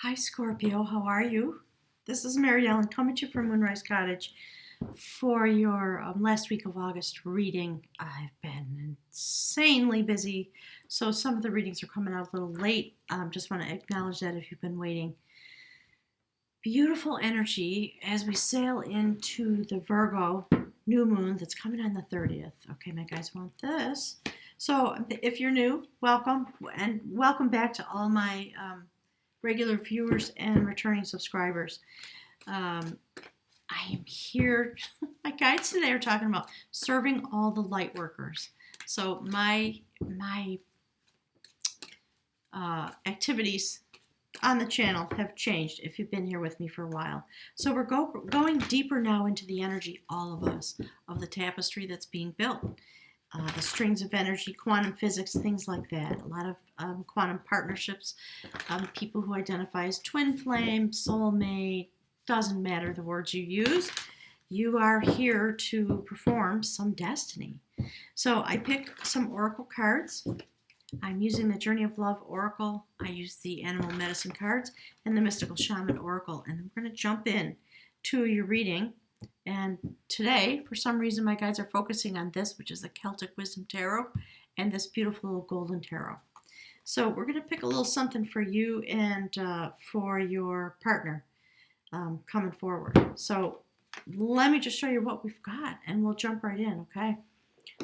Hi, Scorpio. How are you? This is Mary Ellen coming to you from Moonrise Cottage for your last week of August reading. I've been insanely busy, so some of the readings are coming out a little late. Just want to acknowledge that if you've been waiting. Beautiful energy as we sail into the Virgo new moon that's coming on the 30th. Okay, my guys want this. So if you're new, welcome, and welcome back to all my regular viewers and returning subscribers. I am here. My guides today are talking about serving all the light workers. So my activities on the channel have changed if you've been here with me for a while. So we're going deeper now into the energy, all of us, of the tapestry that's being built. The strings of energy, quantum physics, things like that. A lot of quantum partnerships, people who identify as twin flame, soulmate, doesn't matter the words you use. You are here to perform some destiny. So I picked some oracle cards. I'm using the Journey of Love Oracle. I use the Animal Medicine cards and the Mystical Shaman Oracle. And I'm going to jump in to your reading. And today, for some reason, my guides are focusing on this, which is the Celtic Wisdom Tarot, and this beautiful little golden tarot. So we're going to pick a little something for you and for your partner coming forward. So let me just show you what we've got, and we'll jump right in, okay?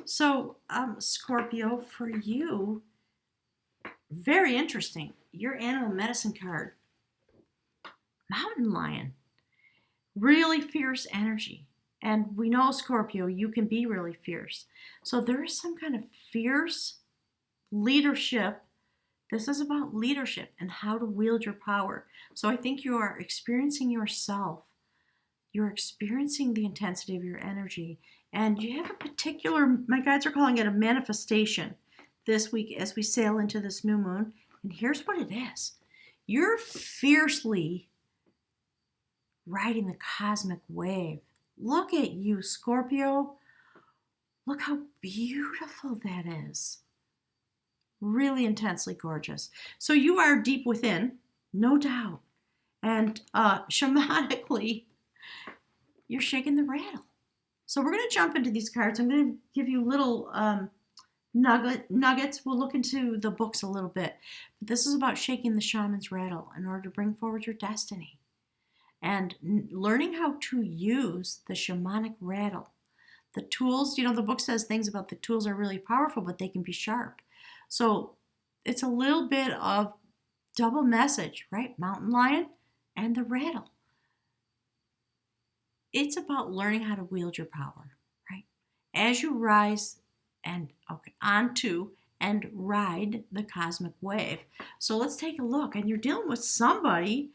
So, Scorpio, for you, very interesting. Your animal medicine card, Mountain Lion. Really fierce energy. And we know, Scorpio, you can be really fierce. So there is some kind of fierce leadership. This is about leadership and how to wield your power. So I think you are experiencing yourself. You're experiencing the intensity of your energy. And you have a particular, my guides are calling it a manifestation this week as we sail into this new moon. And here's what it is. You're fiercely riding the cosmic wave. Look at you, Scorpio. Look how beautiful that is. Really intensely gorgeous. So you are deep within, no doubt. And shamanically, you're shaking the rattle. So we're going to jump into these cards. I'm going to give you little nuggets. We'll look into the books a little bit. But this is about shaking the shaman's rattle in order to bring forward your destiny. And learning how to use the shamanic rattle. The tools, the book says things about the tools are really powerful, but they can be sharp. So it's a little bit of double message, right? Mountain lion and the rattle. It's about learning how to wield your power, right? As you rise and onto and ride the cosmic wave. So let's take a look. And you're dealing with somebody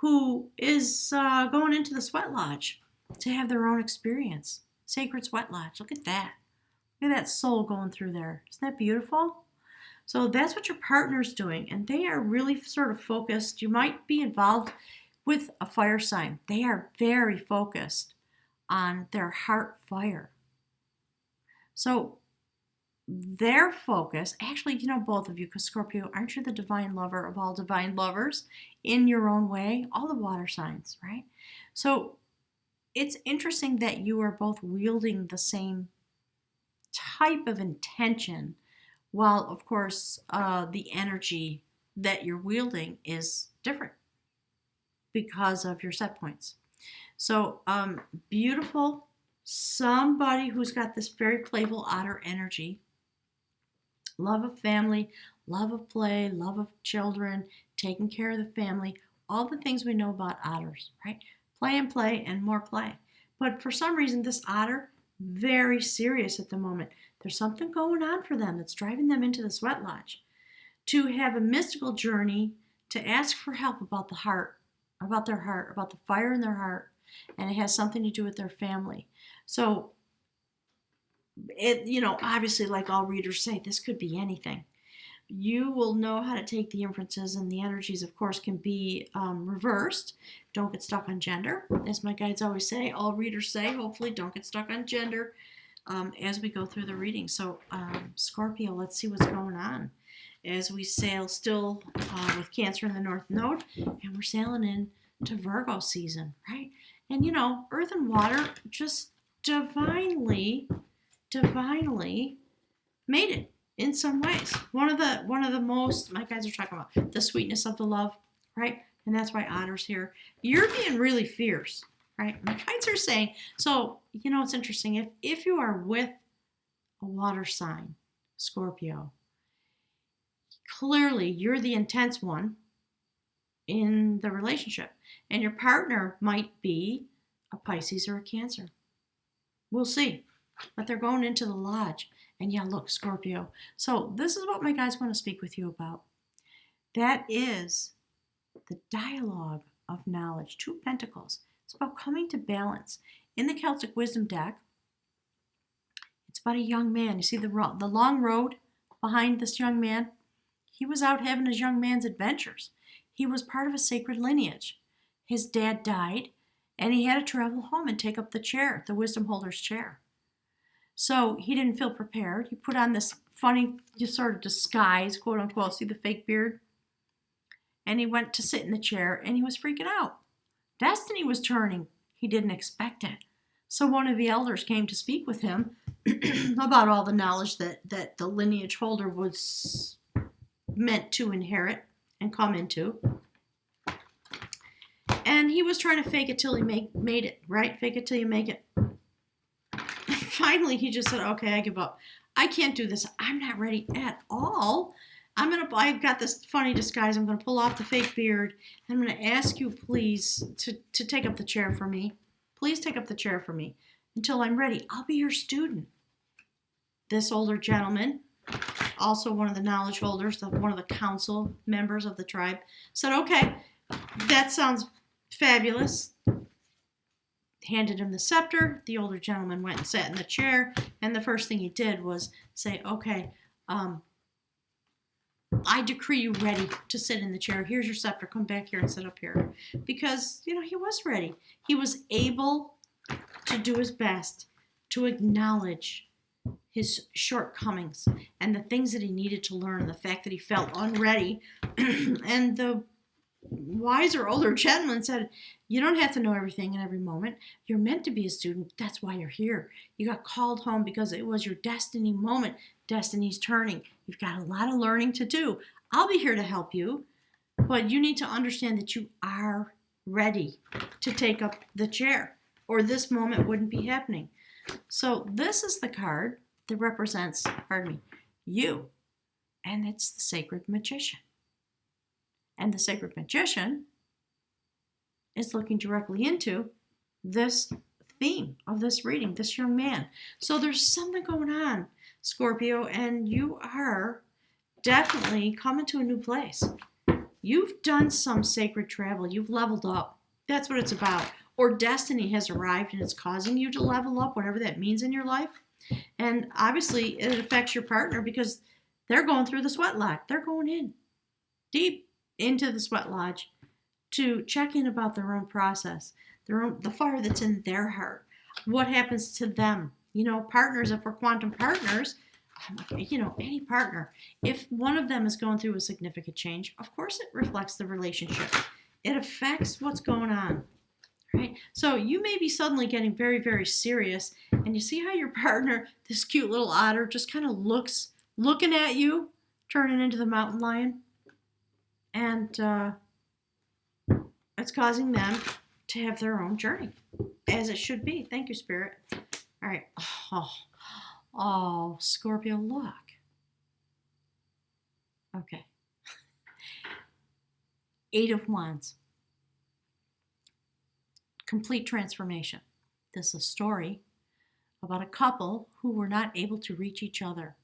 who is going into the sweat lodge to have their own experience. Sacred sweat lodge. Look at that. Look at that soul going through there. Isn't that beautiful? So that's what your partner's doing. And they are really sort of focused. You might be involved with a fire sign. They are very focused on their heart fire. So their focus, actually, both of you, because Scorpio, aren't you the divine lover of all divine lovers in your own way? All the water signs, right? So it's interesting that you are both wielding the same type of intention, while, of course, the energy that you're wielding is different because of your set points. So beautiful, somebody who's got this very playful otter energy. Love of family, love of play, love of children, taking care of the family, all the things we know about otters, right? Play and play and more play. But for some reason, this otter, very serious at the moment. There's something going on for them that's driving them into the sweat lodge. To have a mystical journey, to ask for help about the heart, about their heart, about the fire in their heart, and it has something to do with their family. So obviously, like all readers say, this could be anything. You will know how to take the inferences, and the energies, of course, can be reversed. Don't get stuck on gender. As my guides always say, all readers say, hopefully don't get stuck on gender. as we go through the reading. So, Scorpio, let's see what's going on as we sail still with Cancer in the North Node, and we're sailing into Virgo season, right? And Earth and water just divinely made it in some ways. One of the most, my guys are talking about the sweetness of the love, right? And that's why Otter's here. You're being really fierce, right? My guides are saying, so it's interesting. If you are with a water sign, Scorpio, clearly you're the intense one in the relationship, and your partner might be a Pisces or a Cancer. We'll see. But they're going into the lodge. And yeah, look, Scorpio. So this is what my guys want to speak with you about. That is the dialogue of knowledge. 2 Pentacles. It's about coming to balance. In the Celtic Wisdom deck, it's about a young man. You see the long road behind this young man? He was out having his young man's adventures. He was part of a sacred lineage. His dad died, and he had to travel home and take up the chair, the wisdom holder's chair. So he didn't feel prepared. He put on this funny sort of disguise, quote unquote, see the fake beard? And he went to sit in the chair, and he was freaking out. Destiny was turning. He didn't expect it. So one of the elders came to speak with him about all the knowledge that the lineage holder was meant to inherit and come into. And he was trying to fake it till he made it, right? Fake it till you make it. Finally, he just said, okay, I give up. I can't do this. I'm not ready at all. I've got this funny disguise. I'm going to pull off the fake beard. I'm going to ask you, please, to take up the chair for me. Please take up the chair for me until I'm ready. I'll be your student. This older gentleman, also one of the knowledge holders, one of the council members of the tribe, said, okay, that sounds fabulous. Handed him the scepter. The older gentleman went and sat in the chair, and the first thing he did was say, okay, I decree you ready to sit in the chair. Here's your scepter. Come back here and sit up here. Because, he was ready. He was able to do his best to acknowledge his shortcomings and the things that he needed to learn, the fact that he felt unready. And the wiser older gentleman said, you don't have to know everything in every moment. You're meant to be a student. That's why you're here. You got called home because it was your destiny moment. Destiny's turning. You've got a lot of learning to do. I'll be here to help you, but you need to understand that you are ready to take up the chair, or this moment wouldn't be happening. So this is the card that represents, you, and it's the Sacred Magician. And the Sacred Magician is looking directly into this theme of this reading, this young man. So there's something going on, Scorpio, and you are definitely coming to a new place. You've done some sacred travel. You've leveled up. That's what it's about. Or destiny has arrived and it's causing you to level up, whatever that means in your life. And obviously it affects your partner because they're going through the sweat lodge. They're going in deep into the sweat lodge to check in about their own process, the fire that's in their heart, what happens to them. Partners, if we're quantum partners, any partner, if one of them is going through a significant change, of course it reflects the relationship. It affects what's going on, right? So you may be suddenly getting very, very serious, and you see how your partner, this cute little otter, just kind of looking at you, turning into the mountain lion. And it's causing them to have their own journey, as it should be. Thank you, Spirit. All right. Oh, Scorpio, look. Okay. 8 of Wands. Complete transformation. This is a story about a couple who were not able to reach each other.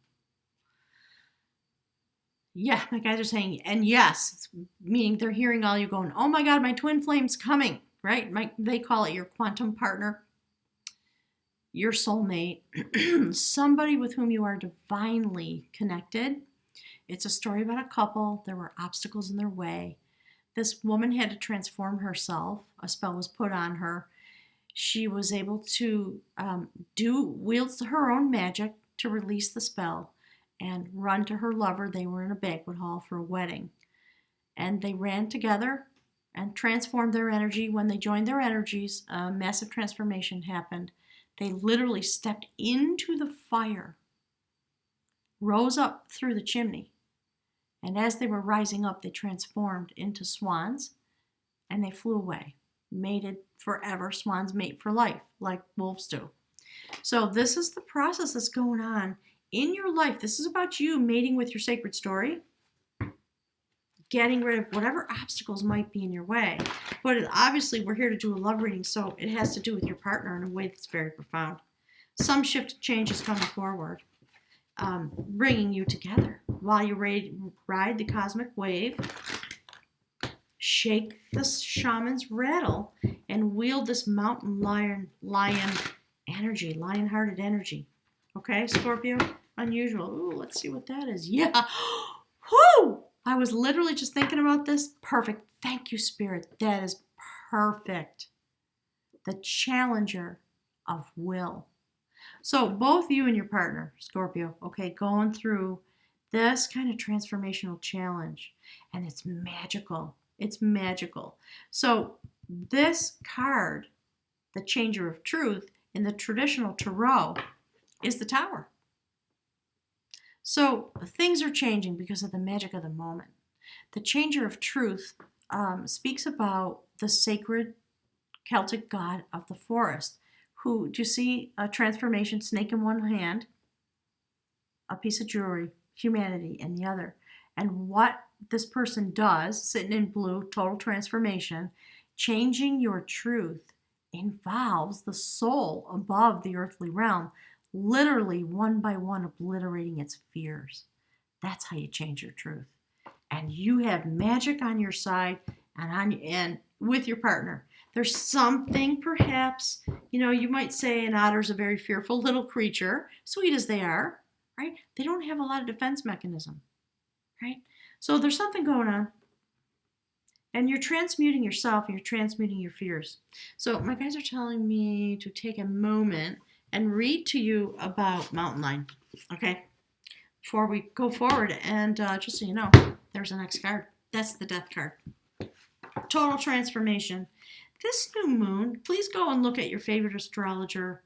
Yeah, my guys are saying, and yes, meaning they're hearing all you going, oh my God, my twin flame's coming, right? They call it your quantum partner, your soulmate, somebody with whom you are divinely connected. It's a story about a couple. There were obstacles in their way. This woman had to transform herself. A spell was put on her. She was able to wield her own magic to release the spell and run to her lover. They were in a banquet hall for a wedding. And they ran together and transformed their energy. When they joined their energies, a massive transformation happened. They literally stepped into the fire, rose up through the chimney, and as they were rising up, they transformed into swans, and they flew away, mated forever. Swans mate for life, like wolves do. So this is the process that's going on in your life. This is about you mating with your sacred story, getting rid of whatever obstacles might be in your way. But obviously, we're here to do a love reading, so it has to do with your partner in a way that's very profound. Some shift change is coming forward, bringing you together while you ride the cosmic wave. Shake the shaman's rattle and wield this mountain lion energy, lion-hearted energy. Okay, Scorpio? Unusual. Ooh, let's see what that is. Yeah. Whoo! I was literally just thinking about this. Perfect. Thank you, Spirit. That is perfect. The challenger of will. So both you and your partner, Scorpio, okay, going through this kind of transformational challenge. And it's magical. It's magical. So this card, the Changer of Truth, in the traditional tarot, is the Tower. So things are changing because of the magic of the moment. The Changer of Truth speaks about the sacred Celtic god of the forest, who, do you see a transformation, snake in one hand, a piece of jewelry, humanity in the other. And what this person does, sitting in blue, total transformation, changing your truth involves the soul above the earthly realm, literally one by one obliterating its fears. That's how you change your truth. And you have magic on your side and with your partner. There's something, perhaps, you might say an otter's a very fearful little creature, sweet as they are, right? They don't have a lot of defense mechanism, right? So there's something going on. And you're transmuting yourself and you're transmuting your fears. So my guys are telling me to take a moment and read to you about Mountain Lion, okay? Before we go forward. And just so you know, there's the next card. That's the Death card. Total transformation. This new moon, please go and look at your favorite astrologer.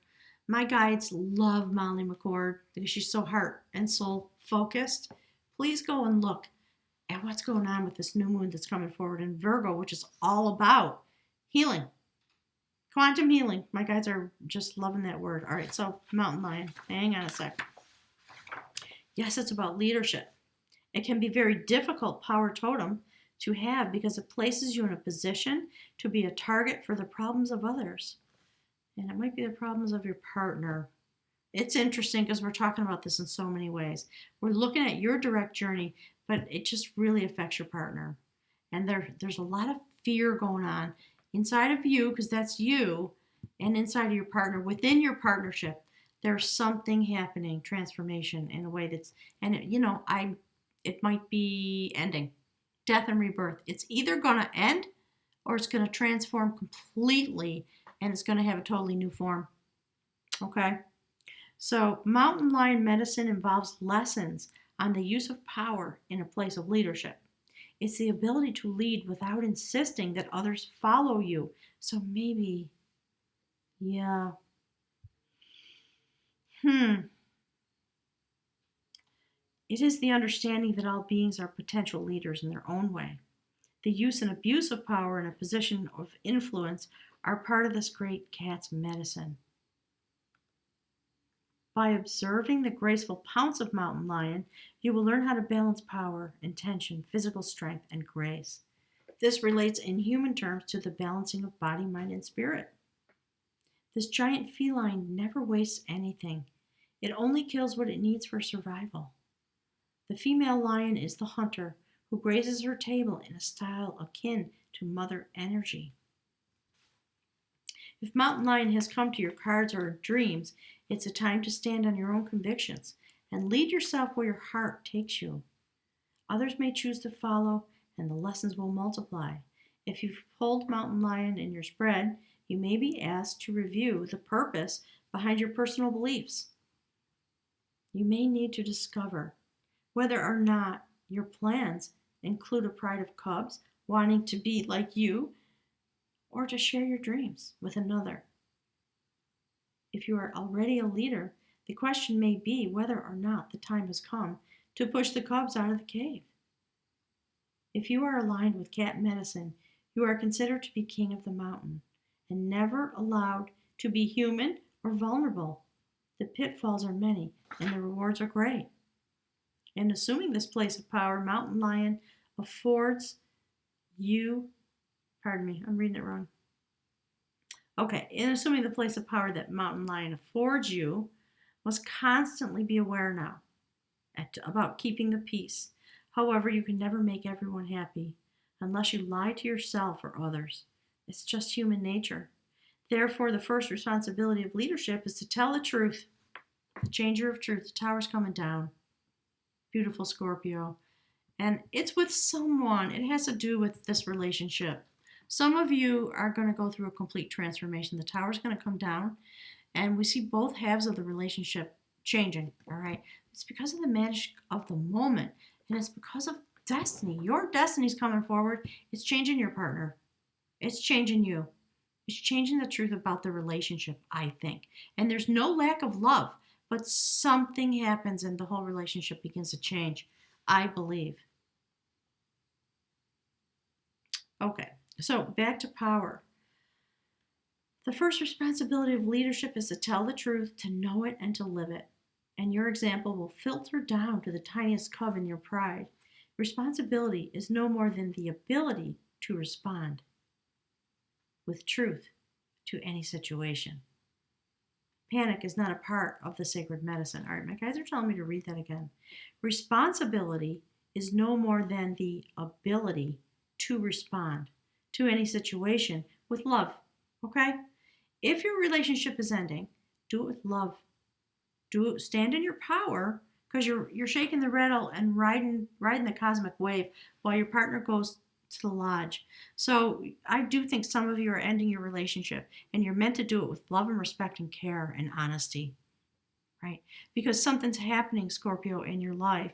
My guides love Molly McCord because she's so heart and soul focused. Please go and look at what's going on with this new moon that's coming forward in Virgo, which is all about healing. Quantum healing. My guides are just loving that word. All right, so Mountain Lion. Hang on a sec. Yes, it's about leadership. It can be very difficult power totem to have because it places you in a position to be a target for the problems of others. And it might be the problems of your partner. It's interesting because we're talking about this in so many ways. We're looking at your direct journey, but it just really affects your partner. And there's a lot of fear going on inside of you, because that's you, and inside of your partner. Within your partnership, there's something happening, transformation in a way that's, and it might be ending. Death and rebirth. It's either going to end or it's going to transform completely and it's going to have a totally new form. Okay? So Mountain Lion medicine involves lessons on the use of power in a place of leadership. It's the ability to lead without insisting that others follow you. So maybe, yeah. It is the understanding that all beings are potential leaders in their own way. The use and abuse of power in a position of influence are part of this great cat's medicine. By observing the graceful pounce of Mountain Lion, you will learn how to balance power, intention, physical strength, and grace. This relates in human terms to the balancing of body, mind, and spirit. This giant feline never wastes anything. It only kills what it needs for survival. The female lion is the hunter who grazes her table in a style akin to mother energy. If Mountain Lion has come to your cards or dreams, it's a time to stand on your own convictions and lead yourself where your heart takes you. Others may choose to follow, and the lessons will multiply. If you've pulled Mountain Lion in your spread, You may be asked to review the purpose behind your personal beliefs. You may need to discover whether or not your plans include a pride of cubs wanting to be like you or to share your dreams with another. If you are already a leader, the question may be whether or not the time has come to push the cubs out of the cave. If you are aligned with cat medicine, you are considered to be king of the mountain and never allowed to be human or vulnerable. The pitfalls are many and the rewards are great. In assuming this place of power, Mountain Lion affords you, pardon me, I'm reading it wrong. Okay, in assuming the place of power that Mountain Lion affords you, must constantly be aware now about keeping the peace. However, you can never make everyone happy unless you lie to yourself or others. It's just human nature. Therefore, the first responsibility of leadership is to tell the truth. The changer of truth. The tower's coming down. Beautiful Scorpio. And it's with someone. It has to do with this relationship. Some of you are going to go through a complete transformation. The tower's going to come down, and we see both halves of the relationship changing, all right? It's because of the magic of the moment, and it's because of destiny. Your destiny's coming forward. It's changing your partner. It's changing you. It's changing the truth about the relationship, I think. And there's no lack of love, but something happens and the whole relationship begins to change, I believe. Okay, so back to power. The first responsibility of leadership is to tell the truth, to know it, and to live it. And your example will filter down to the tiniest cub in your pride. Responsibility is no more than the ability to respond with truth to any situation. Panic is not a part of the sacred medicine. All right, my guys are telling me to read that again. Responsibility is no more than the ability to respond to any situation with love, okay? If your relationship is ending, do it with love. Stand in your power, because you're shaking the rattle and riding the cosmic wave while your partner goes to the lodge. So I do think some of you are ending your relationship, and you're meant to do it with love and respect and care and honesty, right? Because something's happening, Scorpio, in your life.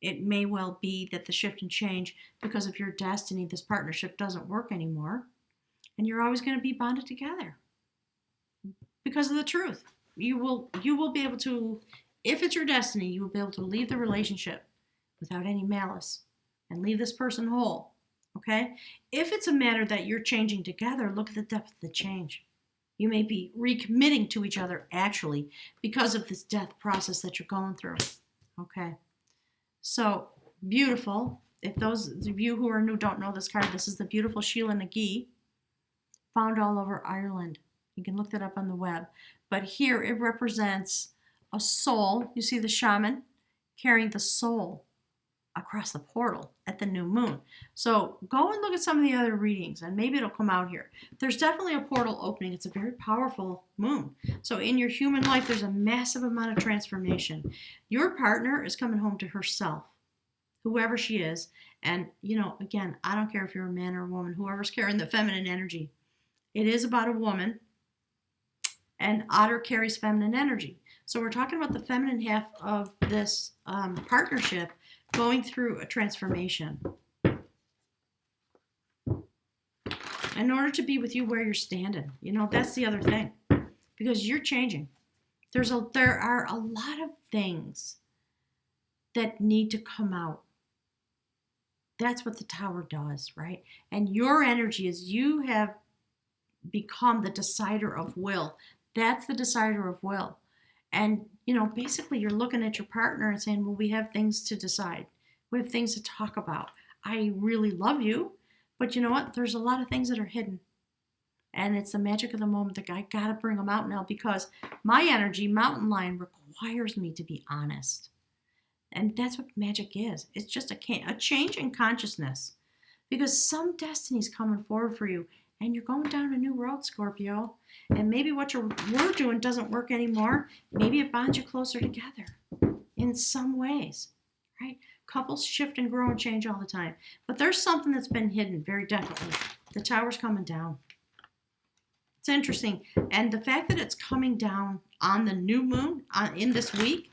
It may well be that the shift and change because of your destiny, this partnership doesn't work anymore, and you're always going to be bonded together because of the truth. You will be able to, if it's your destiny, you will be able to leave the relationship without any malice and leave this person whole. Okay? If it's a matter that you're changing together, look at the depth of the change. You may be recommitting to each other actually because of this death process that you're going through. Okay? So, beautiful. If those of you who are new don't know this card, this is the beautiful Sheila Nagi, found all over Ireland. You can look that up on the web. But here it represents a soul. You see the shaman carrying the soul across the portal at the new moon. So go and look at some of the other readings and maybe it'll come out here. There's definitely a portal opening. It's a very powerful moon. So in your human life, there's a massive amount of transformation. Your partner is coming home to herself, whoever she is. And, again, I don't care if you're a man or a woman, whoever's carrying the feminine energy. It is about a woman, and Otter carries feminine energy. So we're talking about the feminine half of this partnership going through a transformation in order to be with you where you're standing. That's the other thing, because you're changing. There are a lot of things that need to come out. That's what the tower does, right? And your energy is you have become the decider of will. That's the decider of will. And, basically you're looking at your partner and saying, well, we have things to decide. We have things to talk about. I really love you, but you know what? There's a lot of things that are hidden. And it's the magic of the moment that I got to bring them out now, because my energy, Mountain Lion, requires me to be honest. And that's what magic is. It's just a change in consciousness, because some destiny's coming forward for you. And you're going down a new road, Scorpio. And maybe what we're doing doesn't work anymore. Maybe it bonds you closer together in some ways, right? Couples shift and grow and change all the time. But there's something that's been hidden, very definitely. The tower's coming down. It's interesting. And the fact that it's coming down on the new moon in this week,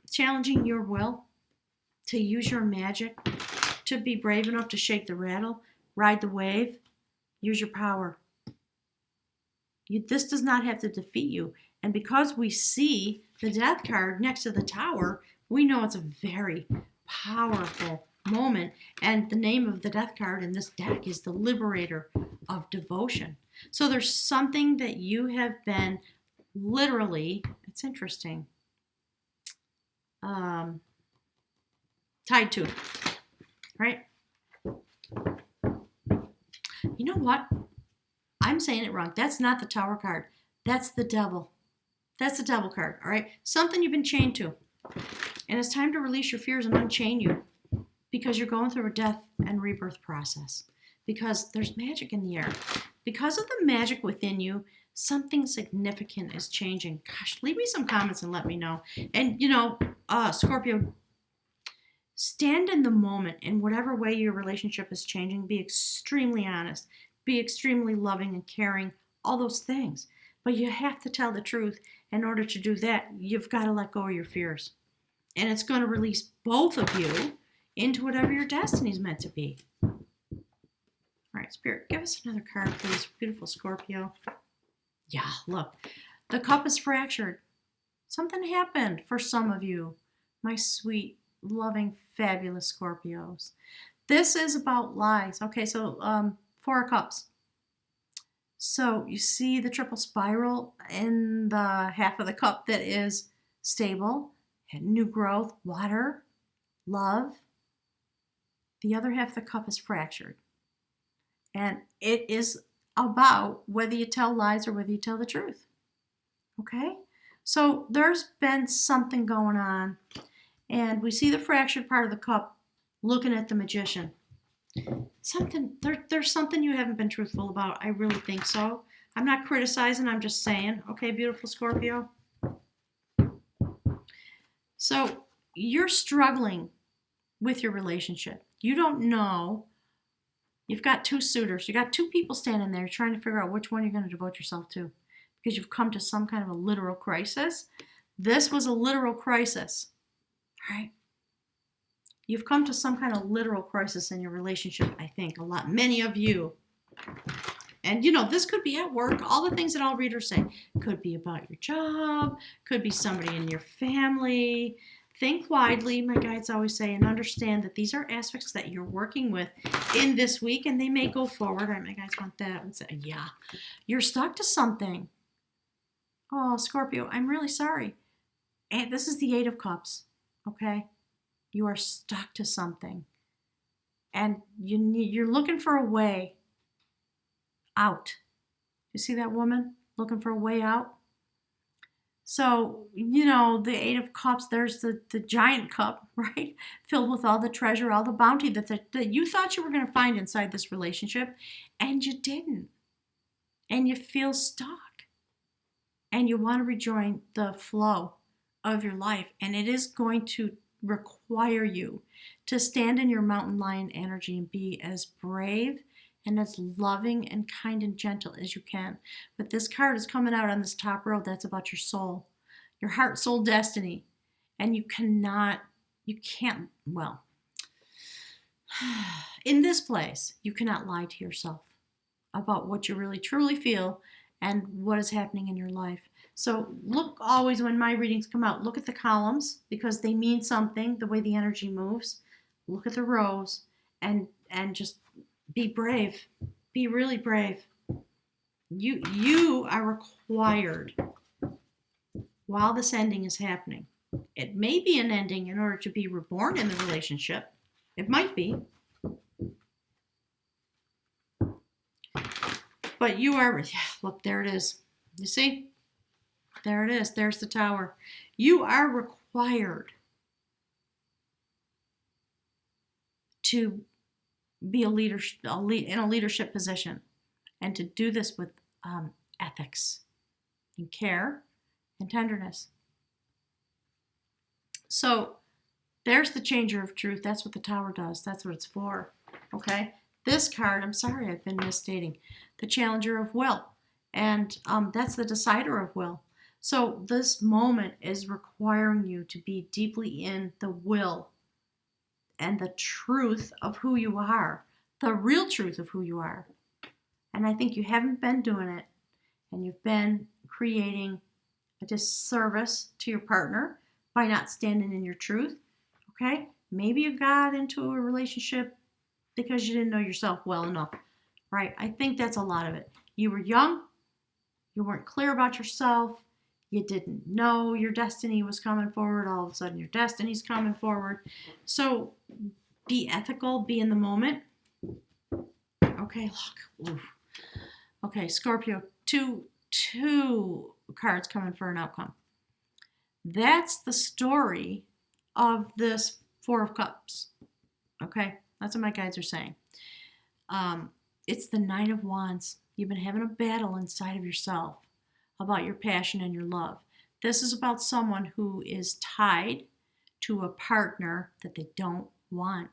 challenging your will to use your magic, to be brave enough to shake the rattle, ride the wave, use your power. This does not have to defeat you. And because we see the Death card next to the Tower, we know it's a very powerful moment. And the name of the Death card in this deck is the Liberator of Devotion. So there's something that you have been literally, it's interesting, tied to, right? You know what? I'm saying it wrong. That's not the Tower card. That's the Devil. That's the Devil card, all right? Something you've been chained to. And it's time to release your fears and unchain you, because you're going through a death and rebirth process. Because there's magic in the air. Because of the magic within you, something significant is changing. Gosh, leave me some comments and let me know. And, Scorpio, stand in the moment in whatever way your relationship is changing. Be extremely honest. Be extremely loving and caring. All those things. But you have to tell the truth. In order to do that, you've got to let go of your fears. And it's going to release both of you into whatever your destiny is meant to be. All right, Spirit, give us another card, please. Beautiful Scorpio. Yeah, look. The cup is fractured. Something happened for some of you, my sweet, loving, fabulous Scorpios. This is about lies. Okay, so 4 of Cups. So you see the triple spiral in the half of the cup that is stable, new growth, water, love. The other half of the cup is fractured. And it is about whether you tell lies or whether you tell the truth. Okay? So there's been something going on. And we see the fractured part of the cup looking at the Magician. There's something you haven't been truthful about. I really think so. I'm not criticizing, I'm just saying. Okay, beautiful Scorpio. So you're struggling with your relationship. You don't know. You've got 2 suitors. You got 2 people standing there trying to figure out which one you're going to devote yourself to, because you've come to some kind of a literal crisis. This was a literal crisis, right? You've come to some kind of literal crisis in your relationship, I think. Many of you. And, this could be at work. All the things that all readers say. Could be about your job. Could be somebody in your family. Think widely, my guides always say, and understand that these are aspects that you're working with in this week, and they may go forward. All right, my guides want that. And say, yeah, you're stuck to something. Oh, Scorpio, I'm really sorry. And this is the 8 of Cups, okay? You are stuck to something. And you're looking for a way out. You see that woman looking for a way out? So, the 8 of Cups, there's the giant cup, right? Filled with all the treasure, all the bounty that you thought you were going to find inside this relationship, and you didn't. And you feel stuck. And you want to rejoin the flow of your life. And it is going to require you to stand in your mountain lion energy and be as brave and as loving and kind and gentle as you can. But this card is coming out on this top row. That's about your soul, your heart, soul, destiny. And in this place, you cannot lie to yourself about what you really truly feel and what is happening in your life. So look always when my readings come out, look at the columns because they mean something, the way the energy moves. Look at the rows and just be brave. Be really brave. You are required while this ending is happening. It may be an ending in order to be reborn in the relationship. It might be. But you are, look, there it is. You see? There it is. There's the Tower. You are required to be in a leadership position and to do this with ethics and care and tenderness. So there's the changer of truth. That's what the Tower does. That's what it's for. Okay? This card, I'm sorry, I've been misstating, the Challenger of Will. And that's the decider of will. So this moment is requiring you to be deeply in the will and the truth of who you are, the real truth of who you are. And I think you haven't been doing it, and you've been creating a disservice to your partner by not standing in your truth. Okay? Maybe you got into a relationship because you didn't know yourself well enough, right? I think that's a lot of it. You were young, you weren't clear about yourself, you didn't know your destiny was coming forward. All of a sudden, your destiny's coming forward. So be ethical, be in the moment. Okay, look. Oof. Okay, Scorpio, two cards coming for an outcome. That's the story of this Four of Cups. Okay, that's what my guides are saying. It's the Nine of Wands. You've been having a battle inside of yourself about your passion and your love. This is about someone who is tied to a partner that they don't want.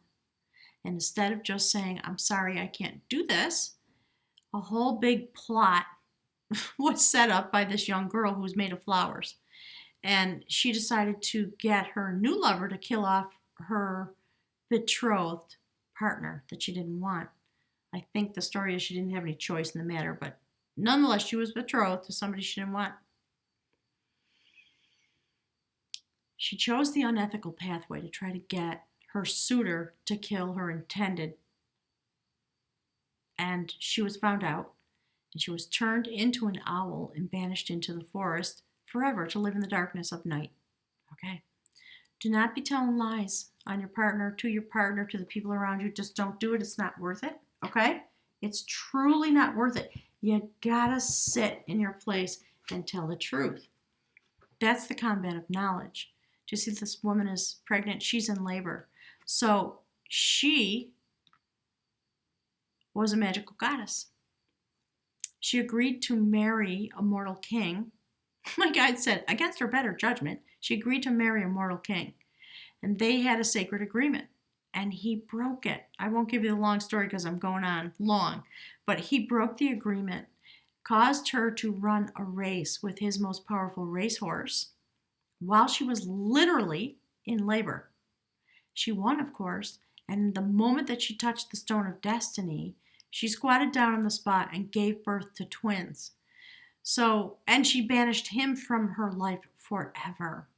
And instead of just saying, I'm sorry, I can't do this, a whole big plot was set up by this young girl who was made of flowers. And she decided to get her new lover to kill off her betrothed partner that she didn't want. I think the story is she didn't have any choice in the matter, but nonetheless, she was betrothed to somebody she didn't want. She chose the unethical pathway to try to get her suitor to kill her intended. And she was found out, and she was turned into an owl and banished into the forest forever to live in the darkness of night. Okay? Do not be telling lies on your partner, to the people around you. Just don't do it. It's not worth it. Okay? It's truly not worth it. You gotta sit in your place and tell the truth. That's the combat of knowledge. Do you see this woman is pregnant? She's in labor. So she was a magical goddess. She agreed to marry a mortal king. My guide said, against her better judgment, she agreed to marry a mortal king. And they had a sacred agreement. And he broke it. I won't give you the long story because I'm going on long. But he broke the agreement, caused her to run a race with his most powerful racehorse while she was literally in labor. She won, of course, and the moment that she touched the stone of destiny, she squatted down on the spot and gave birth to twins. So, and she banished him from her life forever.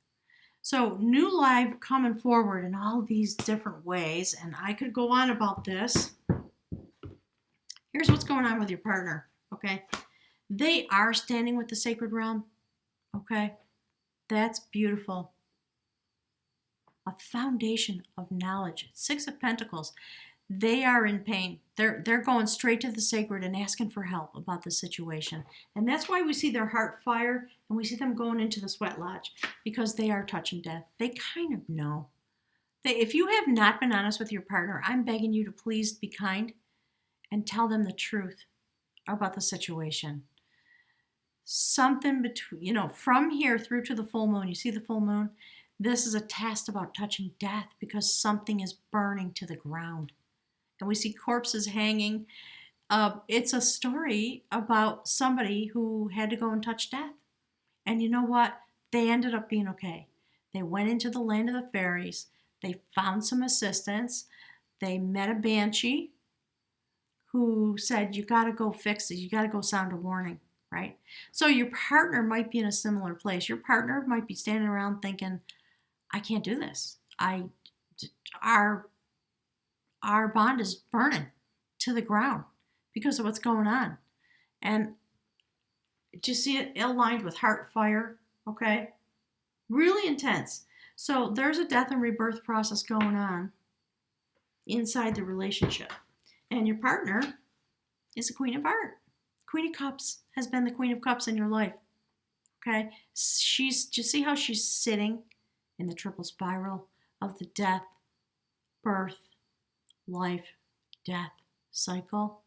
So, new life coming forward in all these different ways, and I could go on about this. Here's what's going on with your partner, okay? They are standing with the sacred realm, okay? That's beautiful. A foundation of knowledge. Six of Pentacles. They are in pain. They're going straight to the sacred and asking for help about the situation. And that's why we see their heart fire and we see them going into the sweat lodge, because they are touching death. They kind of know. If you have not been honest with your partner, I'm begging you to please be kind and tell them the truth about the situation. Something between, from here through to the full moon, you see the full moon? This is a test about touching death because something is burning to the ground. And we see corpses hanging. It's a story about somebody who had to go and touch death. And you know what? They ended up being okay. They went into the land of the fairies. They found some assistance. They met a banshee who said, you got to go fix it. You got to go sound a warning, right? So your partner might be in a similar place. Your partner might be standing around thinking, I can't do this. Our bond is burning to the ground because of what's going on. And do you see it aligned with heart fire? Okay. Really intense. So there's a death and rebirth process going on inside the relationship. And your partner is the Queen of Hearts. Queen of Cups has been the Queen of Cups in your life. Okay. Do you see how she's sitting in the triple spiral of the death, birth, life, death cycle?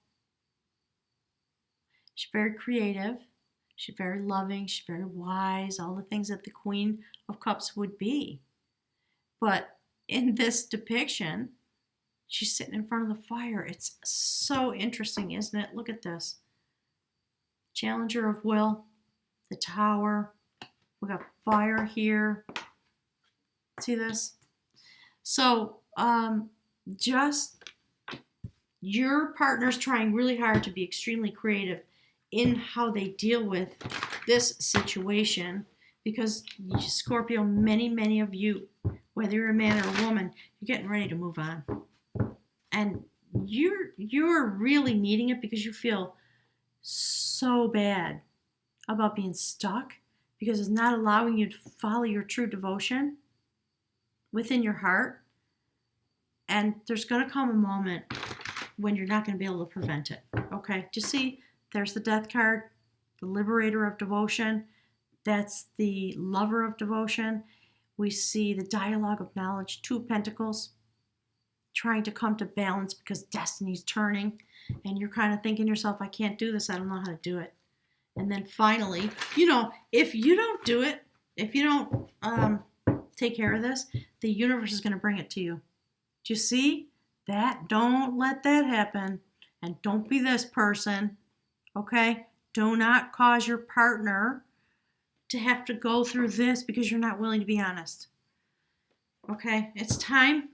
She's very creative. She's very loving. She's very wise. All the things that the Queen of Cups would be. But in this depiction, She's sitting in front of the fire. It's so interesting, isn't it? Look at this. Challenger of Will, the Tower. We got fire here. See this? So, just your partner's trying really hard to be extremely creative in how they deal with this situation, because Scorpio, many of you, whether you're a man or a woman, you're getting ready to move on, and you're really needing it because you feel so bad about being stuck, because it's not allowing you to follow your true devotion within your heart. And there's going to come a moment when you're not going to be able to prevent it. Okay, just see, there's the Death card, the Liberator of Devotion. That's the Lover of Devotion. We see the Dialogue of Knowledge, Two of Pentacles, trying to come to balance because destiny's turning. And you're kind of thinking to yourself, I can't do this. I don't know how to do it. And then finally, if you don't do it, if you don't take care of this, the universe is going to bring it to you. Do you see that? Don't let that happen. And don't be this person, okay? Do not cause your partner to have to go through this because you're not willing to be honest. Okay? It's time,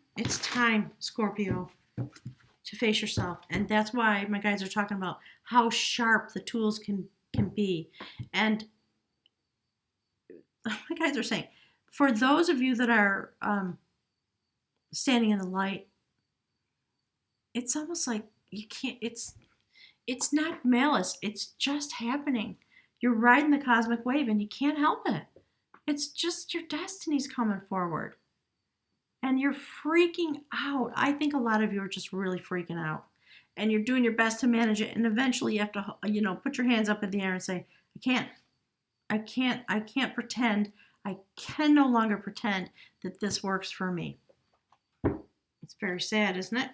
Scorpio, to face yourself. And that's why my guys are talking about how sharp the tools can be. And my guys are saying, for those of you that are standing in the light, it's almost like you can't, it's not malice, it's just happening. You're riding the cosmic wave and you can't help it. It's just your destiny's coming forward. And you're freaking out. I think a lot of you are just really freaking out. And you're doing your best to manage it. And eventually you have to, put your hands up in the air and say, I can't pretend. I can no longer pretend that this works for me. It's very sad, isn't it?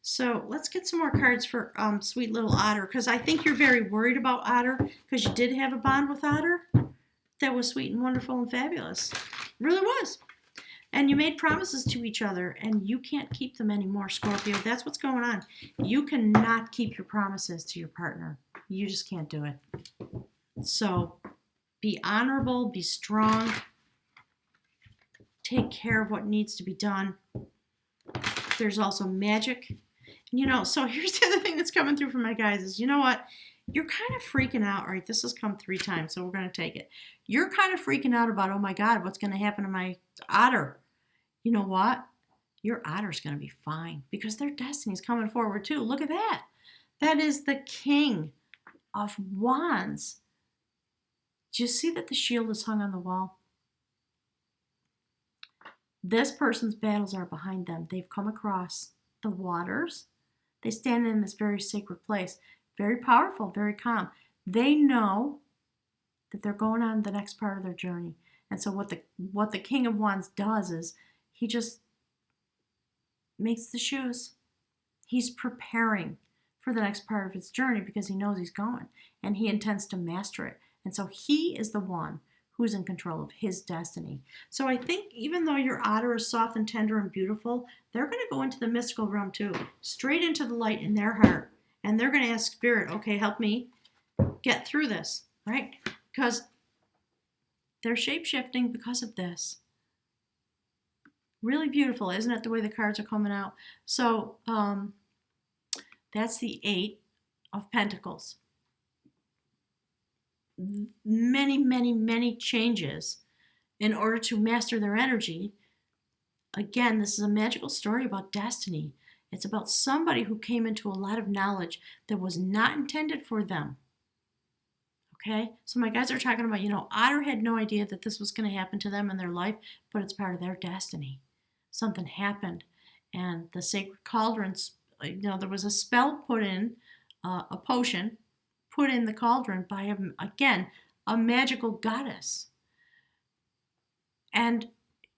So let's get some more cards for sweet little Otter, because I think you're very worried about Otter, because you did have a bond with Otter that was sweet and wonderful and fabulous. It really was. And you made promises to each other, and you can't keep them anymore, Scorpio. That's what's going on. You cannot keep your promises to your partner. You just can't do it. So be honorable, be strong, take care of what needs to be done. There's also magic. So here's the other thing that's coming through from my guys is, you know what? You're kind of freaking out, right? This has come 3 times, so we're going to take it. You're kind of freaking out about, oh my God, what's going to happen to my Otter? You know what? Your Otter's going to be fine because their destiny's coming forward too. Look at that. That is the King of Wands. Do you see that the shield is hung on the wall? This person's battles are behind them. They've come across the waters. They stand in this very sacred place. Very powerful, very calm. They know that they're going on the next part of their journey. And so what the King of Wands does is he just makes the shoes. He's preparing for the next part of his journey because he knows he's going. And he intends to master it. And so he is the one who's in control of his destiny. So I think even though your Otter is soft and tender and beautiful, they're going to go into the mystical realm too, straight into the light in their heart. And they're going to ask Spirit, okay, help me get through this, right? Because they're shape-shifting because of this. Really beautiful, isn't it, the way the cards are coming out? So that's the 8 of Pentacles. Many changes in order to master their energy. Again, this is a magical story about destiny. It's about somebody who came into a lot of knowledge that was not intended for them. Okay? So my guys are talking about, Otter had no idea that this was going to happen to them in their life, but it's part of their destiny. Something happened. And the sacred cauldrons, there was a spell put in, a potion put in the cauldron by, a magical goddess. And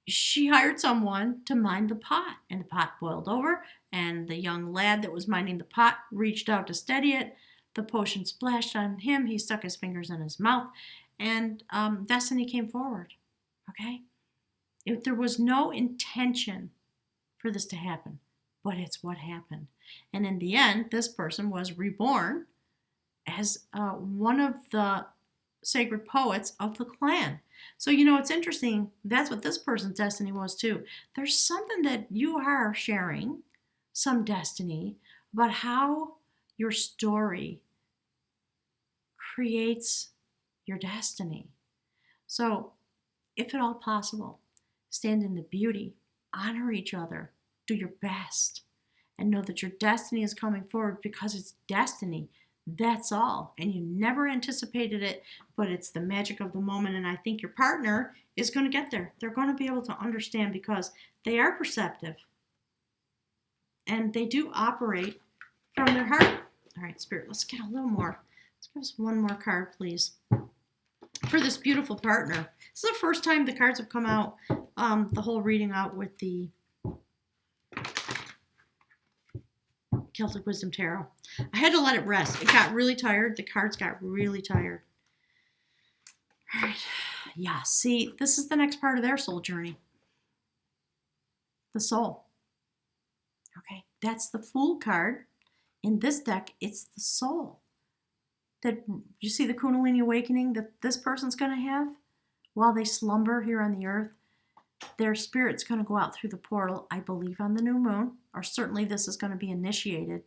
she hired someone to mind the pot, and the pot boiled over, and the young lad that was minding the pot reached out to steady it. The potion splashed on him. He stuck his fingers in his mouth, and destiny came forward. Okay? There was no intention for this to happen, but it's what happened. And in the end, this person was reborn as one of the sacred poets of the clan. So, it's interesting. That's what this person's destiny was too. There's something that you are sharing, some destiny, about how your story creates your destiny. So, if at all possible, stand in the beauty, honor each other, do your best, and know that your destiny is coming forward because it's destiny. That's all. And you never anticipated it, but it's the magic of the moment. And I think your partner is going to get there. They're going to be able to understand because they are perceptive and they do operate from their heart. All right, Spirit, let's get a little more. Let's give us one more card, please, for this beautiful partner. This is the first time the cards have come out, the whole reading out with the Celtic Wisdom Tarot. I had to let it rest. It got really tired. The cards got really tired. All right. Yeah, see, this is the next part of their soul journey. The soul. Okay, that's the Fool card. In this deck, it's the soul. That you see the Kundalini awakening that this person's going to have while they slumber here on the earth. Their spirit's going to go out through the portal, I believe, on the new moon, or certainly this is going to be initiated,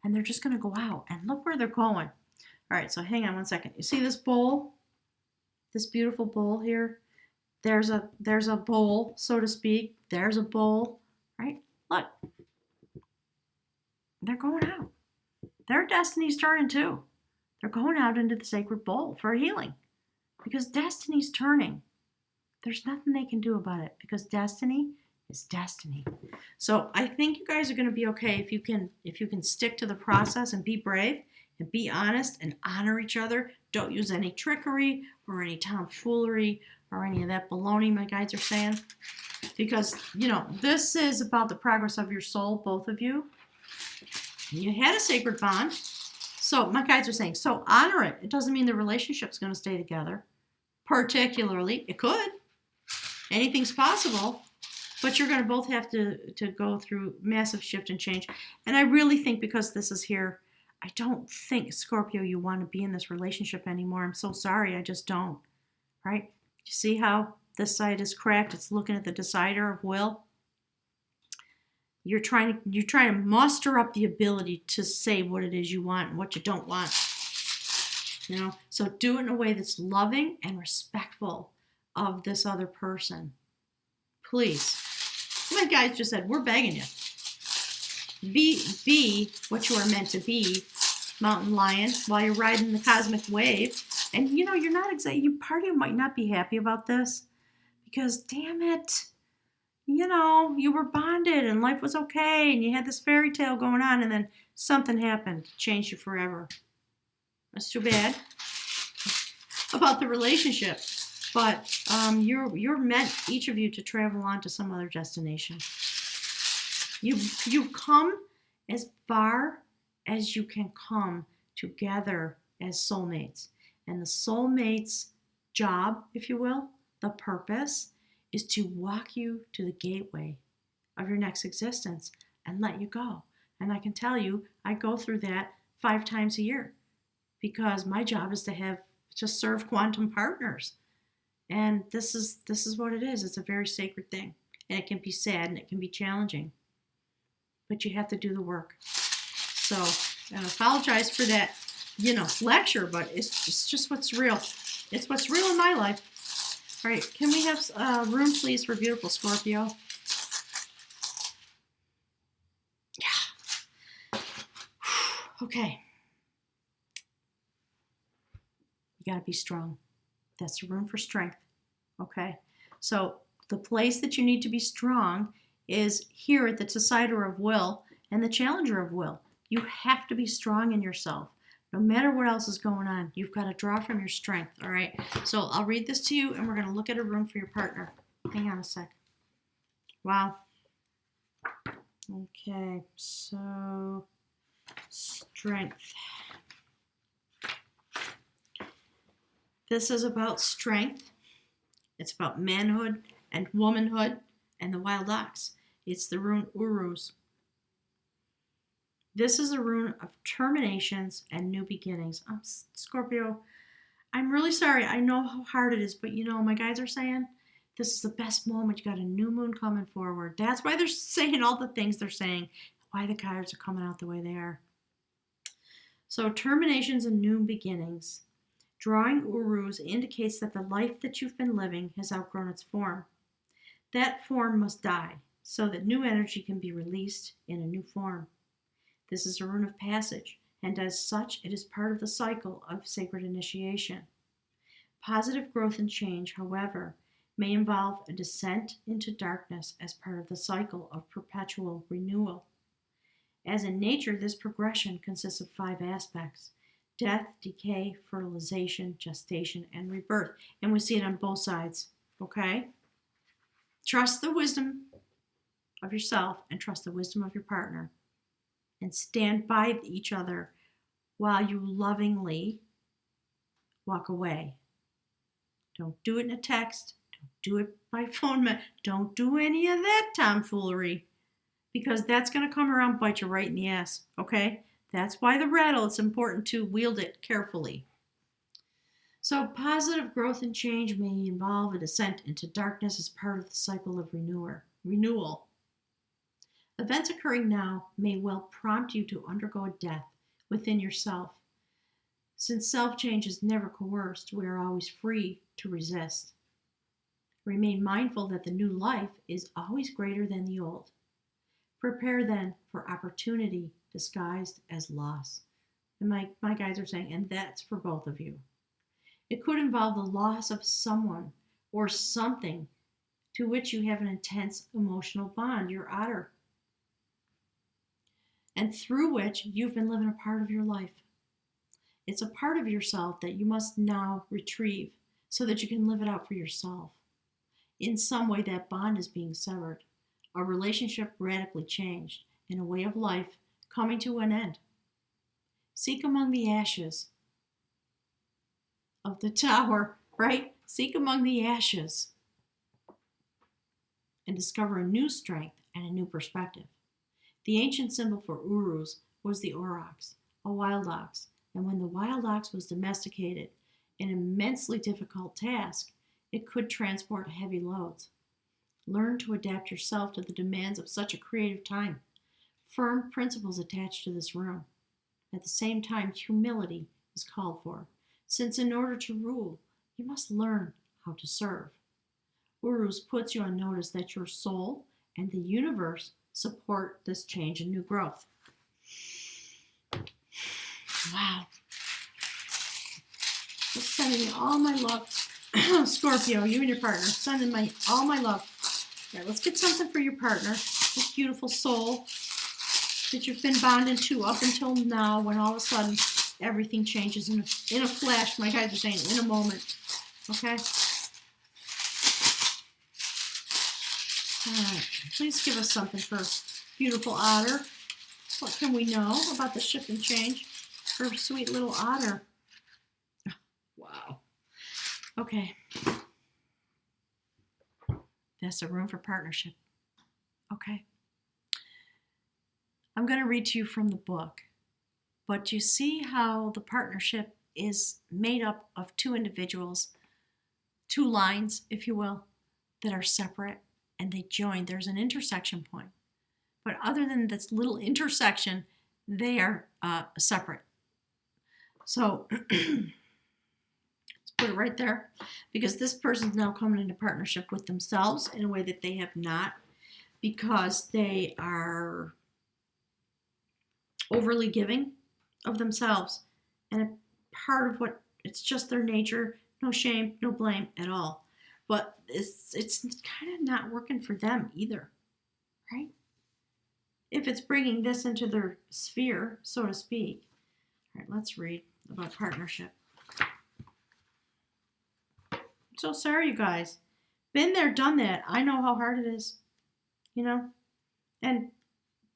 and they're just going to go out, and look where they're going. All right, so hang on one second. You see this bowl? This beautiful bowl here? There's a bowl, so to speak. There's a bowl, right? Look. They're going out. Their destiny's turning too. They're going out into the sacred bowl for healing because destiny's turning. There's nothing they can do about it because destiny is destiny. So I think you guys are going to be okay if you can stick to the process and be brave and be honest and honor each other. Don't use any trickery or any tomfoolery or any of that baloney my guides are saying, because this is about the progress of your soul, both of you. You had a sacred bond. So my guides are saying, so honor it. It doesn't mean the relationship's going to stay together. Particularly, it could. Anything's possible, but you're going to both have to go through massive shift and change. And I really think because this is here, I don't think, Scorpio, you want to be in this relationship anymore. I'm so sorry. I just don't. Right? You see how this side is cracked? It's looking at the decider of will. You're trying to muster up the ability to say what it is you want and what you don't want. So do it in a way that's loving and respectful of this other person. Please. My guys just said, we're begging you. Be what you are meant to be, mountain lion, while you're riding the cosmic wave. And you're not exactly, part of you might not be happy about this because damn it, you were bonded and life was okay and you had this fairy tale going on and then something happened, changed you forever. That's too bad about the relationship. But you're meant, each of you, to travel on to some other destination. You've come as far as you can come together as soulmates. And the soulmate's job, if you will, the purpose, is to walk you to the gateway of your next existence and let you go. And I can tell you, I go through that 5 times a year because my job is to serve quantum partners. And this is what it is. It's a very sacred thing. And it can be sad and it can be challenging. But you have to do the work. So I apologize for that, lecture, but it's just what's real. It's what's real in my life. All right, can we have room, please, for beautiful Scorpio? Yeah. Okay. You got to be strong. That's room for strength. Okay. So the place that you need to be strong is here at the decider of will and the challenger of will. You have to be strong in yourself. No matter what else is going on, you've got to draw from your strength. All right. So I'll read this to you and we're going to look at a room for your partner. Hang on a sec. Wow. Okay. So strength. This is about strength. It's about manhood and womanhood and the wild ox. It's the rune Uruz. This is a rune of terminations and new beginnings. Scorpio, I'm really sorry. I know how hard it is, but you know, my guys are saying this is the best moment. You got a new moon coming forward. That's why they're saying all the things they're saying, why the cards are coming out the way they are. So, terminations and new beginnings. Drawing urus indicates that the life that you've been living has outgrown its form. That form must die so that new energy can be released in a new form. This is a rune of passage, and as such, it is part of the cycle of sacred initiation. Positive growth and change, however, may involve a descent into darkness as part of the cycle of perpetual renewal. As in nature, this progression consists of 5 aspects: death, decay, fertilization, gestation, and rebirth. And we see it on both sides, okay? Trust the wisdom of yourself and trust the wisdom of your partner. And stand by each other while you lovingly walk away. Don't do it in a text. Don't do it by phone. Don't do any of that tomfoolery, because that's going to come around and bite you right in the ass, okay? That's why the rattle, it's important to wield it carefully. So positive growth and change may involve a descent into darkness as part of the cycle of renewal. Events occurring now may well prompt you to undergo a death within yourself. Since self-change is never coerced, we are always free to resist. Remain mindful that the new life is always greater than the old. Prepare then for opportunity disguised as loss. And my guys are saying, and that's for both of you. It could involve the loss of someone or something to which you have an intense emotional bond, your otter, and through which you've been living a part of your life. It's a part of yourself that you must now retrieve so that you can live it out for yourself. In some way, that bond is being severed, a relationship radically changed, and a way of life coming to an end. Seek among the ashes of the tower, right? Seek among the ashes and discover a new strength and a new perspective. The ancient symbol for urus was the aurochs, a wild ox, and when the wild ox was domesticated, an immensely difficult task, it could transport heavy loads. Learn to adapt yourself to the demands of such a creative time. Firm principles attached to this rune. At the same time, humility is called for, since in order to rule, you must learn how to serve. Urus puts you on notice that your soul and the universe support this change and new growth. Wow. Just sending you all my love. Scorpio, you and your partner, sending all my love. Yeah, let's get something for your partner. This beautiful soul that you've been bonded to up until now, when all of a sudden everything changes in a flash. My guys are saying in a moment. Okay? All right. Please give us something for beautiful otter. What can we know about the shift and change for sweet little otter? Wow. Okay. That's a room for partnership. Okay. I'm going to read to you from the book. But you see how the partnership is made up of 2 individuals, 2 lines, if you will, that are separate, and they join. There's an intersection point. But other than this little intersection, they are separate. So let's put it right there, because this person's now coming into partnership with themselves in a way that they have not, because they are overly giving of themselves, and a part of what, it's just their nature. No shame, no blame at all, but it's kind of not working for them either, right? If it's bringing this into their sphere, so to speak. All right, let's read about partnership. I'm so sorry, you guys. Been there, done that. I know how hard it is, you know, and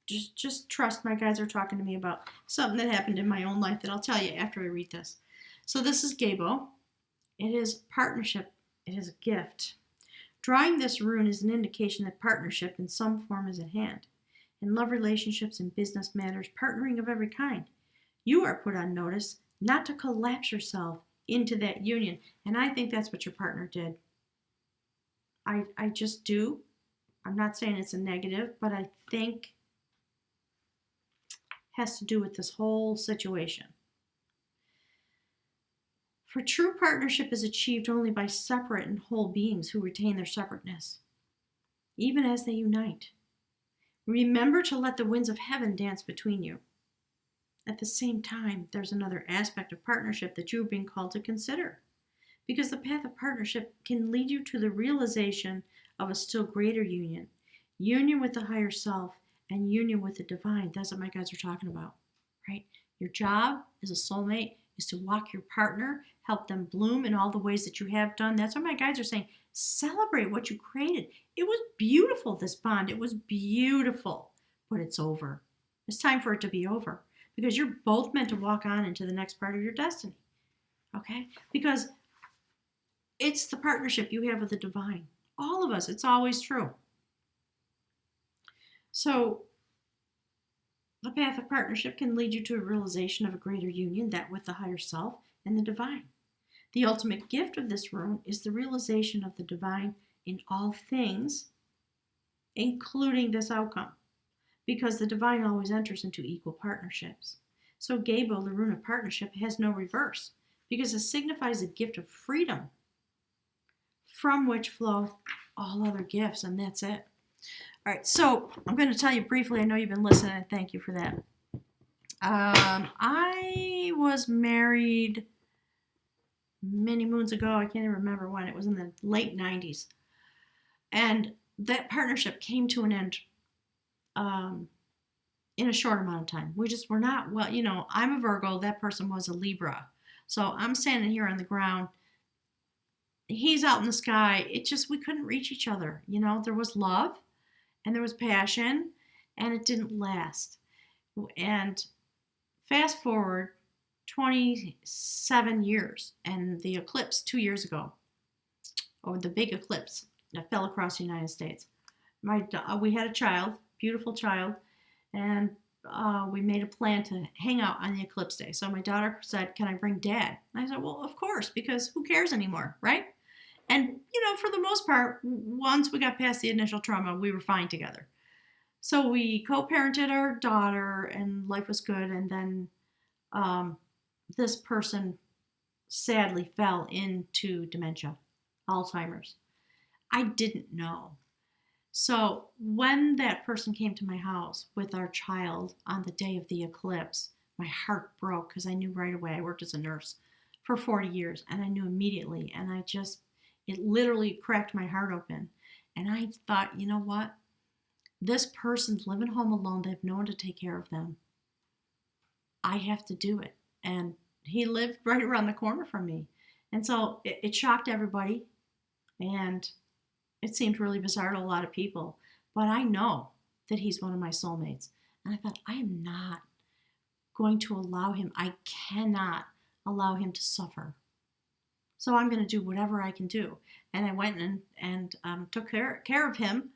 just trust. My guys are talking to me about something that happened in my own life that I'll tell you after I read this. So this is Gabo. It is partnership. It is a gift. Drawing this rune is an indication that partnership in some form is at hand. in love relationships and business matters, partnering of every kind. You are put on notice not to collapse yourself into that union. And I think that's what your partner did. I just do. I'm not saying it's a negative, but I think it has to do with this whole situation. For true partnership is achieved only by separate and whole beings who retain their separateness, even as they unite. Remember to let the winds of heaven dance between you. At the same time, there's another aspect of partnership that you're being called to consider, because the path of partnership can lead you to the realization of a still greater union, union with the higher self and union with the divine. That's what my guides are talking about, right? Your job as a soulmate is to walk your partner, help them bloom in all the ways that you have done. That's what my guides are saying. Celebrate what you created. It was beautiful, this bond. It was beautiful, but it's over. It's time for it to be over, because you're both meant to walk on into the next part of your destiny, okay? Because it's the partnership you have with the divine. All of us, it's always true. So the path of partnership can lead you to a realization of a greater union, that with the higher self and the divine. The ultimate gift of this rune is the realization of the divine in all things, including this outcome, because the divine always enters into equal partnerships. So Gable, the rune of partnership, has no reverse, because it signifies a gift of freedom from which flow all other gifts, and that's it. All right, so I'm going to tell you briefly. I know you've been listening, and thank you for that. I was married many moons ago. I can't even remember when. It was in the late 90s. And that partnership came to an end in a short amount of time. We just were not, well, you know, I'm a Virgo. That person was a Libra. So I'm standing here on the ground. He's out in the sky. It just, we couldn't reach each other. You know, there was love and there was passion, and it didn't last. And fast forward 27 years, and the eclipse 2 years ago, or the big eclipse that fell across the United States. We had a child, beautiful child, and we made a plan to hang out on the eclipse day. So my daughter said, "Can I bring Dad?" And I said, "Well, of course, because who cares anymore, right?" And, you know, for the most part, once we got past the initial trauma, we were fine together. So we co-parented our daughter, and life was good. And then this person sadly fell into dementia, Alzheimer's. I didn't know. So when that person came to my house with our child on the day of the eclipse, my heart broke, because I knew right away. I worked as a nurse for 40 years, and I knew immediately. And it literally cracked my heart open. And I thought, you know what? This person's living home alone. They have no one to take care of them. I have to do it. And he lived right around the corner from me. And so it shocked everybody. And it seemed really bizarre to a lot of people. But I know that he's one of my soulmates. And I thought, I am not going to allow him. I cannot allow him to suffer. So I'm going to do whatever I can do. And I went and took care of him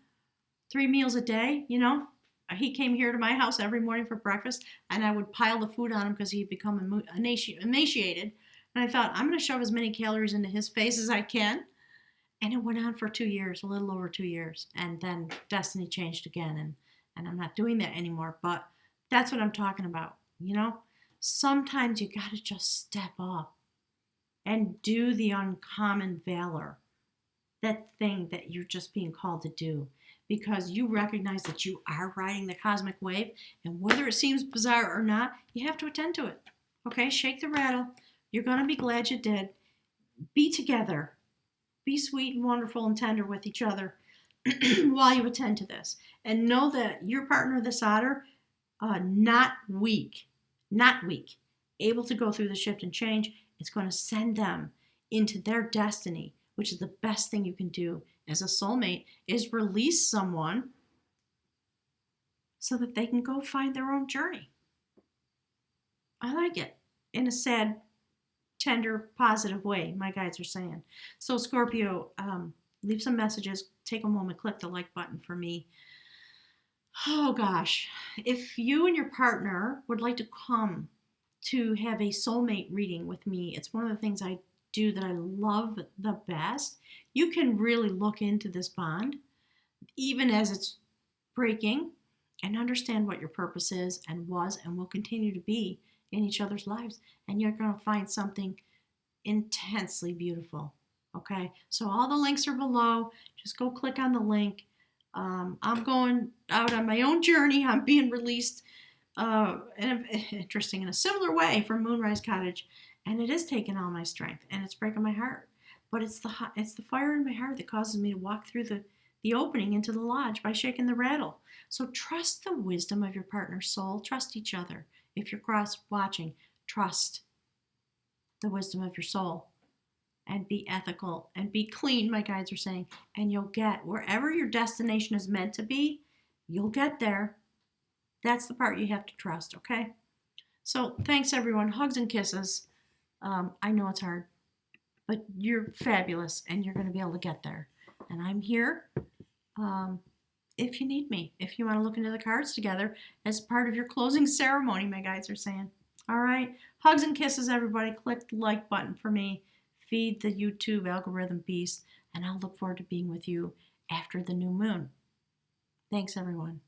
3 meals a day. You know, he came here to my house every morning for breakfast, and I would pile the food on him because he'd become emaciated. And I thought, I'm going to shove as many calories into his face as I can. And it went on for 2 years, a little over 2 years. And then destiny changed again, and I'm not doing that anymore. But that's what I'm talking about. You know, sometimes you got to just step up and do the uncommon valor, that thing that you're just being called to do, because you recognize that you are riding the cosmic wave, and whether it seems bizarre or not, you have to attend to it. Okay, shake the rattle. You're going to be glad you did. Be together. Be sweet and wonderful and tender with each other while you attend to this. And know that your partner, this otter, not weak, able to go through the shift and change. It's going to send them into their destiny, which is the best thing you can do as a soulmate, is release someone so that they can go find their own journey. I like it in a sad, tender, positive way, my guides are saying. So Scorpio, leave some messages, take a moment, click the like button for me. Oh gosh, if you and your partner would like to come to have a soulmate reading with me, it's one of the things I do that I love the best. You can really look into this bond, even as it's breaking, and understand what your purpose is and was and will continue to be in each other's lives. And you're going to find something intensely beautiful. Okay, so all the links are below. Just go click on the link. I'm going out on my own journey. I'm being released, interesting, in a similar way from Moonrise Cottage, and it is taking all my strength, and it's breaking my heart. But it's the fire in my heart that causes me to walk through the opening into the lodge by shaking the rattle. So trust the wisdom of your partner's soul. Trust each other. If you're cross watching, trust the wisdom of your soul and be ethical and be clean, my guides are saying, and you'll get wherever your destination is meant to be, you'll get there. That's the part you have to trust, okay? So thanks, everyone. Hugs and kisses. I know it's hard, but you're fabulous and you're going to be able to get there. And I'm here if you need me, if you want to look into the cards together as part of your closing ceremony, my guides are saying. All right. Hugs and kisses, everybody. Click the like button for me. Feed the YouTube algorithm beast, and I'll look forward to being with you after the new moon. Thanks, everyone.